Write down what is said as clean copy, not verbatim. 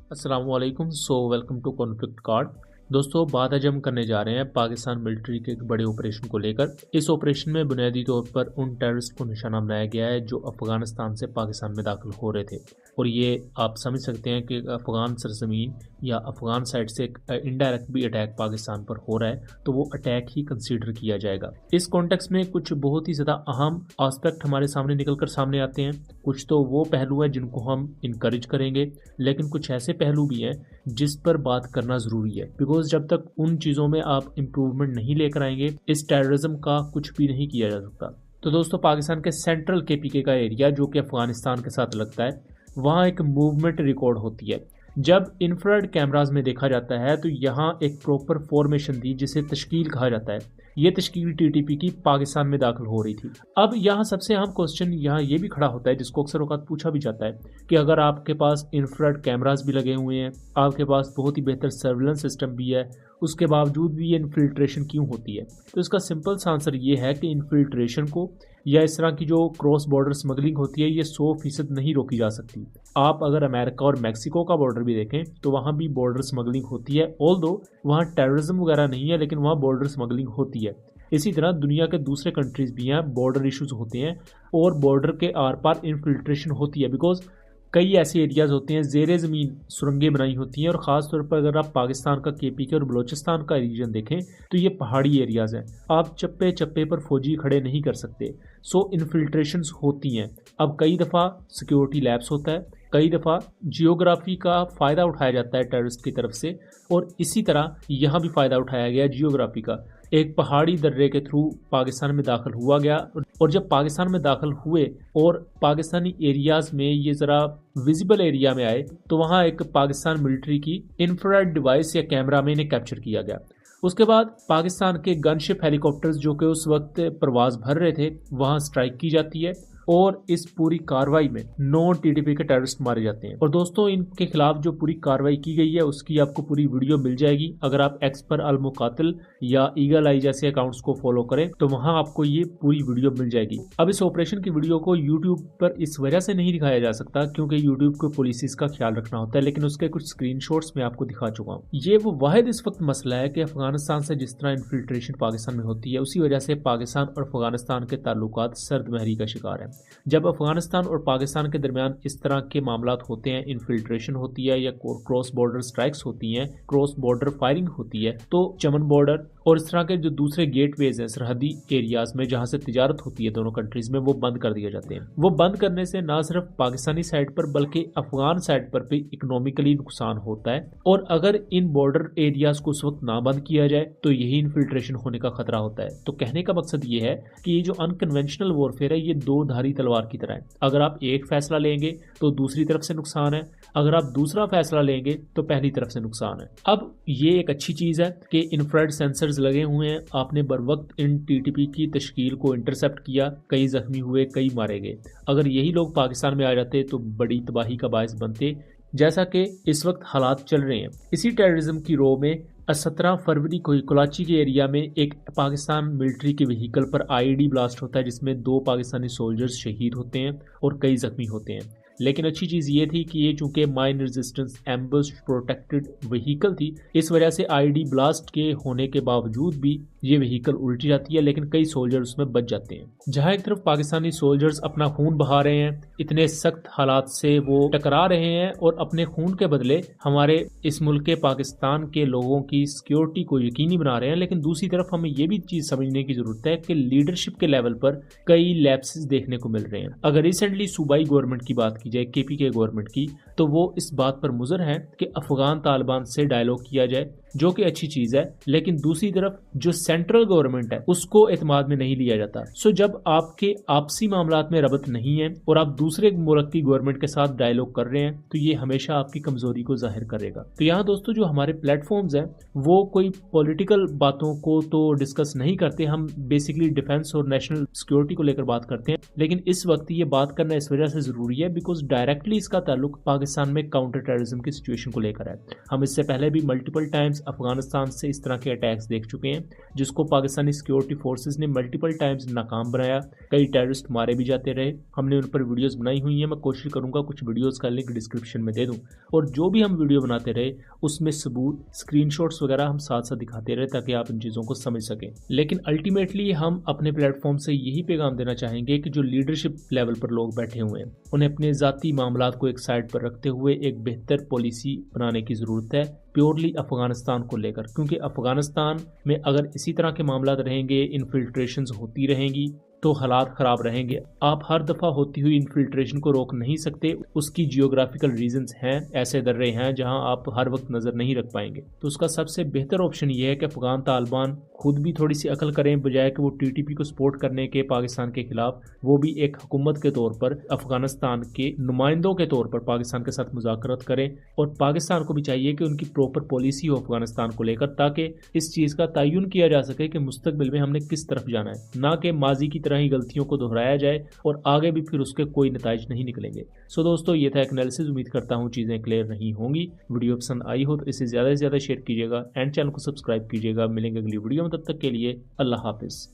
अस्सलाम वालेकुम। Welcome to conflict card. दोस्तों, बात आज हम करने जा रहे हैं पाकिस्तान मिलिट्री के एक बड़े ऑपरेशन को लेकर। इस ऑपरेशन में बुनियादी तौर पर उन टेररिस्ट को निशाना बनाया गया है जो अफगानिस्तान से पाकिस्तान में दाखिल हो रहे थे, और ये आप समझ सकते हैं कि अफगान सरजमीन या अफगान साइड से एक इनडायरेक्ट भी अटैक पाकिस्तान पर हो रहा है, तो वो अटैक ही कंसीडर किया जाएगा। इस कॉन्टेक्स्ट में कुछ बहुत ही ज़्यादा अहम एस्पेक्ट हमारे सामने निकल कर सामने आते हैं। कुछ तो वो पहलू हैं जिनको हम इनकरेज करेंगे, लेकिन कुछ ऐसे पहलू भी हैं जिस पर बात करना ज़रूरी है, बिकॉज जब तक उन चीज़ों में आप इम्प्रूवमेंट नहीं लेकर आएंगे, इस टेररिज्म का कुछ भी नहीं किया जा सकता। तो दोस्तों, पाकिस्तान के सेंट्रल केपीके का एरिया जो कि अफगानिस्तान के साथ लगता है, वहाँ एक मूवमेंट रिकॉर्ड होती है। जब इंफ्रारेड कैमराज में देखा जाता है तो यहाँ एक प्रॉपर फॉर्मेशन थी जिसे तश्कील कहा जाता है। ये तश्कील टीटीपी की पाकिस्तान में दाखिल हो रही थी। अब यहाँ सबसे अहम क्वेश्चन यहाँ ये भी खड़ा होता है, जिसको अक्सर औकात पूछा भी जाता है कि अगर आपके पास इंफ्रारेड कैमराज भी लगे हुए हैं, आपके पास बहुत ही बेहतर सर्विलेंस सिस्टम भी है, उसके बावजूद भी ये इन्फिल्ट्रेशन क्यों होती है? तो इसका सिंपल सा आंसर ये है कि इन्फिल्ट्रेशन को या इस तरह की जो क्रॉस बॉर्डर स्मगलिंग होती है, ये 100% नहीं रोकी जा सकती। आप अगर अमेरिका और मैक्सिको का बॉर्डर भी देखें तो वहाँ भी बॉर्डर स्मगलिंग होती है, ऑल्दो वहाँ टेररिज्म वगैरह नहीं है, लेकिन वहाँ बॉर्डर स्मगलिंग होती है। इसी तरह दुनिया के दूसरे कंट्रीज भी हैं, बॉर्डर इश्यूज होते हैं और बॉर्डर के आर पार इन्फिल्ट्रेशन होती है, बिकॉज कई ऐसे एरियाज होते हैं, ज़ेरे ज़मीन सुरंगें बनाई होती हैं, और ख़ास तौर पर अगर आप पाकिस्तान का केपीके और बलोचिस्तान का रीजन देखें तो ये पहाड़ी एरियाज़ हैं। आप चप्पे चप्पे पर फौजी खड़े नहीं कर सकते, सो इन्फिल्ट्रेशंस होती हैं। अब कई दफ़ा सिक्योरिटी लैप्स होता है, कई दफ़ा जियोग्राफी का फ़ायदा उठाया जाता है टेररिस्ट की तरफ से, और इसी तरह यहाँ भी फ़ायदा उठाया गया जियोग्राफी का। एक पहाड़ी दर्रे के थ्रू पाकिस्तान में दाखिल हुआ गया, और जब पाकिस्तान में दाखिल हुए और पाकिस्तानी एरियाज़ में ये ज़रा विजिबल एरिया में आए, तो वहाँ एक पाकिस्तान मिलिट्री की इंफ्रारेड डिवाइस या कैमरा में इन्हें कैप्चर किया गया। उसके बाद पाकिस्तान के गनशिप हेलीकॉप्टर्स जो कि उस वक्त प्रवास भर रहे थे, वहाँ स्ट्राइक की जाती है, और इस पूरी कार्रवाई में 9 टीटीपी के टेररिस्ट मारे जाते हैं। और दोस्तों, इनके खिलाफ जो पूरी कार्रवाई की गई है उसकी आपको पूरी वीडियो मिल जाएगी। अगर आप एक्स पर अल मुकातिल या ईगल आई जैसे अकाउंट्स को फॉलो करें तो वहां आपको ये पूरी वीडियो मिल जाएगी। अब इस ऑपरेशन की वीडियो को यूट्यूब पर इस वजह से नहीं दिखाया जा सकता क्योंकि यूट्यूब को पुलिस का ख्याल रखना होता है, लेकिन उसके कुछ स्क्रीनशॉट्स मैं आपको दिखा चुका हूँ। ये वो वाहिद इस वक्त मसला है कि अफगानिस्तान से जिस तरह इन्फिल्ट्रेशन पाकिस्तान में होती है, उसी वजह से पाकिस्तान और अफगानिस्तान के ताल्लुकात सर्द महरी का शिकार है। जब अफगानिस्तान और पाकिस्तान के दरमियान इस तरह के मामलात होते हैं, इन्फिल्ट्रेशन होती है या क्रॉस बॉर्डर स्ट्राइक्स होती हैं, क्रॉस बॉर्डर फायरिंग होती है, तो चमन बॉर्डर और इस तरह के जो दूसरे गेटवेज हैं सरहदी एरियाज में जहां से तिजारत होती है दोनों कंट्रीज में, वो बंद कर दिए जाते हैं। वो बंद करने से ना सिर्फ पाकिस्तानी साइड पर बल्कि अफगान साइड पर भी इकोनॉमिकली नुकसान होता है, और अगर इन बॉर्डर एरियाज को उस वक्त ना बंद किया जाए तो यही इन्फिल्ट्रेशन होने का खतरा होता है। तो कहने का मकसद ये है कि ये जो अनकन्वेंशनल वॉरफेयर है, ये दो धारी तलवार की तरह है। अगर आप एक फैसला लेंगे तो दूसरी तरफ से नुकसान है, अगर आप दूसरा फैसला लेंगे तो पहली तरफ से नुकसान है। अब ये एक अच्छी चीज़ है कि इंफ्रारेड सेंसर्स लगे हुए हैं, आपने बर वक्त इन टीटीपी की तश्कील को इंटरसेप्ट किया, कई जख्मी हुए, कई मारे गए। अगर यही लोग पाकिस्तान में आ जाते तो बड़ी तबाही का बायस बनते, जैसा कि इस वक्त हालात चल रहे हैं। इसी टेररिज्म की रो में 17 फरवरी को ही कराची के एरिया में एक पाकिस्तान मिलिट्री के व्हीकल पर आईईडी ब्लास्ट होता है, जिसमें 2 पाकिस्तानी सोल्जर्स शहीद होते हैं और कई जख्मी होते हैं। लेकिन अच्छी चीज़ ये थी कि ये चूंकि mine resistance ambush protected vehicle थी, इस वजह से आईईडी ब्लास्ट के होने के बावजूद भी ये व्हीकल उल्टी जाती है, लेकिन कई सोल्जर उसमें बच जाते हैं। जहां एक तरफ पाकिस्तानी सोल्जर्स अपना खून बहा रहे हैं, इतने सख्त हालात से वो टकरा रहे हैं और अपने खून के बदले हमारे इस मुल्क के पाकिस्तान के लोगों की सिक्योरिटी को यकीनी बना रहे हैं, लेकिन दूसरी तरफ हमें ये भी चीज़ समझने की ज़रूरत है कि लीडरशिप के लेवल पर कई लैप्सेस देखने को मिल रहे हैं। अगर रिसेंटली सूबाई गवर्नमेंट की बात की जाए, केपीके गवर्नमेंट की, तो वो इस बात पर मुजर है कि अफगान तालिबान से डायलॉग किया जाए, जो कि अच्छी चीज़ है, लेकिन दूसरी तरफ जो सेंट्रल गवर्नमेंट है उसको एतमाद में नहीं लिया जाता। सो जब आपके आपसी मामलात में रबत नहीं है और आप दूसरे मुल्क की गवर्नमेंट के साथ डायलॉग कर रहे हैं, तो ये हमेशा आपकी कमजोरी को जाहिर करेगा। तो यहाँ दोस्तों, जो हमारे प्लेटफॉर्म्स हैं वो कोई पॉलिटिकल बातों को तो डिस्कस नहीं करते, हम बेसिकली डिफेंस और नेशनल सिक्योरिटी को लेकर बात करते हैं। लेकिन इस वक्त ये बात करना इस वजह से ज़रूरी है बिकॉज डायरेक्टली इसका ताल्लुक पाकिस्तान में काउंटर टेररिज्म की सिचुएशन को लेकर है। हम इससे पहले भी मल्टीपल टाइम्स अफगानिस्तान से इस तरह के अटैक्स देख चुके हैं जिसको पाकिस्तानी सिक्योरिटी फोर्सेस ने मल्टीपल टाइम्स नाकाम बनाया। कई टेररिस्ट मारे भी जाते रहे। हमने उन पर वीडियोस बनाई हुई हैं, मैं कोशिश करूंगा कुछ वीडियोस का लिंक डिस्क्रिप्शन में दे दूं। और जो भी हम वीडियो बनाते रहे उसमें सबूत, स्क्रीनशॉट्स वगैरह हम साथ साथ दिखाते रहे ताकि आप इन चीज़ों को समझ सकें। लेकिन अल्टीमेटली हम अपने प्लेटफॉर्म से यही पैगाम देना चाहेंगे कि जो लीडरशिप लेवल पर लोग बैठे हुए हैं उन्हें अपने ज़ाती मामलात को एक साइड पर रखते हुए एक बेहतर पॉलिसी बनाने की ज़रूरत है प्योरली अफगानिस्तान को लेकर, क्योंकि अफगानिस्तान में अगर इसी तरह के मामलात रहेंगे, इन्फिल्ट्रेशंस होती रहेंगी तो हालात ख़राब रहेंगे। आप हर दफ़ा होती हुई इन्फिल्ट्रेशन को रोक नहीं सकते, उसकी जियोग्राफिकल रीजंस हैं, ऐसे दर्रे हैं जहां आप हर वक्त नज़र नहीं रख पाएंगे। तो उसका सबसे बेहतर ऑप्शन ये है कि अफगान तालिबान खुद भी थोड़ी सी अकल करें, बजाय कि वो टीटीपी को सपोर्ट करने के पाकिस्तान के खिलाफ वो भी एक हुकूमत के तौर पर अफगानिस्तान के नुमाइंदों के तौर पर पाकिस्तान के साथ मुज़ाकरत करें। और पाकिस्तान को भी चाहिए कि उनकी प्रॉपर पॉलिसी हो अफगानिस्तान को लेकर, ताकि इस चीज़ का तयन किया जा सके कि मुस्तकबिल में हमने किस तरफ जाना है, ना कि माजी की तरह ही गलतियों को दोहराया जाए और आगे भी फिर उसके कोई नताइज नहीं निकलेंगे। सो दोस्तों, ये था एक एनालिसिस। उम्मीद करता हूँ चीज़ें क्लियर नहीं होंगी। वीडियो पसंद आई हो तो इसे ज़्यादा से ज़्यादा शेयर कीजिएगा एंड चैनल को सब्सक्राइब कीजिएगा। मिलेंगे अगली वीडियो में, तब तक के लिए अल्लाह हाफिज़।